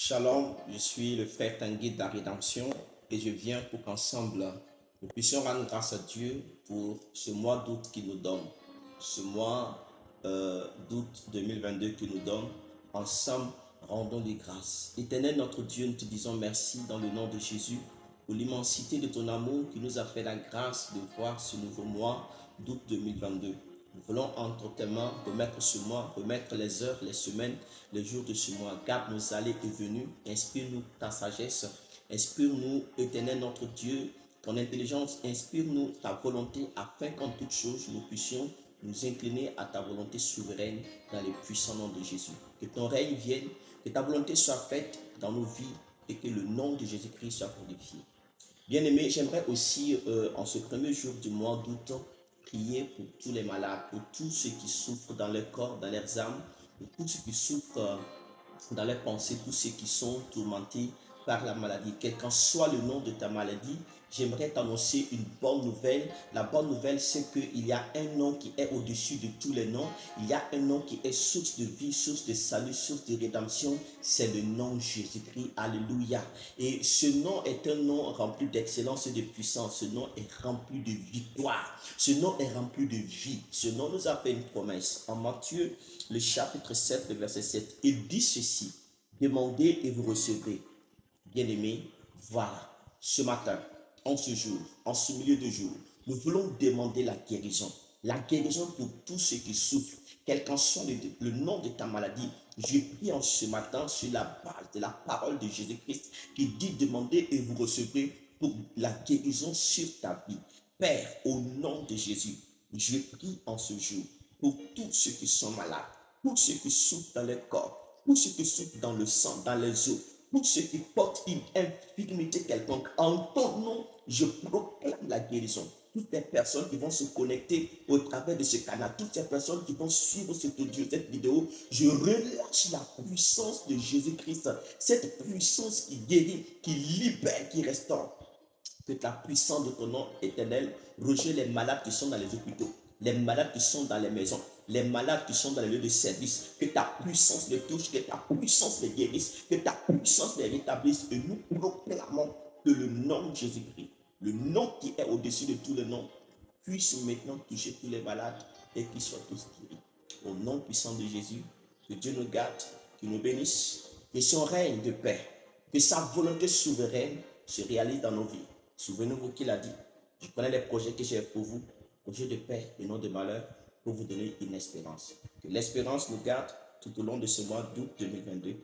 Shalom, je suis le frère Tanguy de la Rédemption et je viens pour qu'ensemble nous puissions rendre grâce à Dieu pour ce mois d'août qu'il nous donne, ce mois d'août 2022 qu'il nous donne. Ensemble, rendons-lui grâce. Éternel notre Dieu, nous te disons merci dans le nom de Jésus pour l'immensité de ton amour qui nous a fait la grâce de voir ce nouveau mois d'août 2022. Nous voulons entre tes mains remettre ce mois, remettre les heures, les semaines, les jours de ce mois. Garde nos allées et venues. Inspire-nous ta sagesse. Inspire-nous, éternel notre Dieu, ton intelligence. Inspire-nous ta volonté afin qu'en toutes choses nous puissions nous incliner à ta volonté souveraine dans le puissant nom de Jésus. Que ton règne vienne, que ta volonté soit faite dans nos vies et que le nom de Jésus-Christ soit glorifié. Bien-aimés, j'aimerais aussi, en ce premier jour du mois d'août, prier pour tous les malades, pour tous ceux qui souffrent dans leur corps, dans leurs âmes, pour tous ceux qui souffrent dans leurs pensées, tous ceux qui sont tourmentés par la maladie. Quel qu'en soit le nom de ta maladie, j'aimerais t'annoncer une bonne nouvelle. La bonne nouvelle, c'est qu'il y a un nom qui est au-dessus de tous les noms. Il y a un nom qui est source de vie, source de salut, source de rédemption. C'est le nom Jésus-Christ. Alléluia. Et ce nom est un nom rempli d'excellence et de puissance. Ce nom est rempli de victoire. Ce nom est rempli de vie. Ce nom nous a fait une promesse. En Matthieu, le chapitre 7, le verset 7, il dit ceci: demandez et vous recevrez. Bien-aimés, voilà, ce matin, en ce jour, en ce milieu de jour, nous voulons demander la guérison. La guérison pour tous ceux qui souffrent, quel qu'en soit le nom de ta maladie. Je prie en ce matin sur la base de la parole de Jésus-Christ qui dit demandez et vous recevrez pour la guérison sur ta vie. Père, au nom de Jésus, je prie en ce jour pour tous ceux qui sont malades, tous ceux qui souffrent dans leur corps, tous ceux qui souffrent dans le sang, dans les os, tous ceux qui portent une infirmité quelconque. En ton nom, je proclame la guérison. Toutes les personnes qui vont se connecter au travers de ce canal, toutes ces personnes qui vont suivre cette audio, cette vidéo, je relâche la puissance de Jésus-Christ, cette puissance qui guérit, qui libère, qui restaure. Que ta puissance de ton nom éternel rejette les malades qui sont dans les hôpitaux, les malades qui sont dans les maisons, les malades qui sont dans les lieux de service. Que ta puissance les touche, que ta puissance les guérisse, que ta puissance les rétablisse. Et nous proclamons que le nom de Jésus-Christ, le nom qui est au-dessus de tous les noms, puisse maintenant toucher tous les malades et qu'ils soient tous guéris. Au nom puissant de Jésus, que Dieu nous garde, qu'il nous bénisse, que son règne de paix, que sa volonté souveraine se réalise dans nos vies. Souvenez-vous qu'il a dit: je connais les projets que j'ai pour vous, projets de paix et non de malheur, pour vous donner une espérance. Que l'espérance nous garde tout au long de ce mois d'août 2022.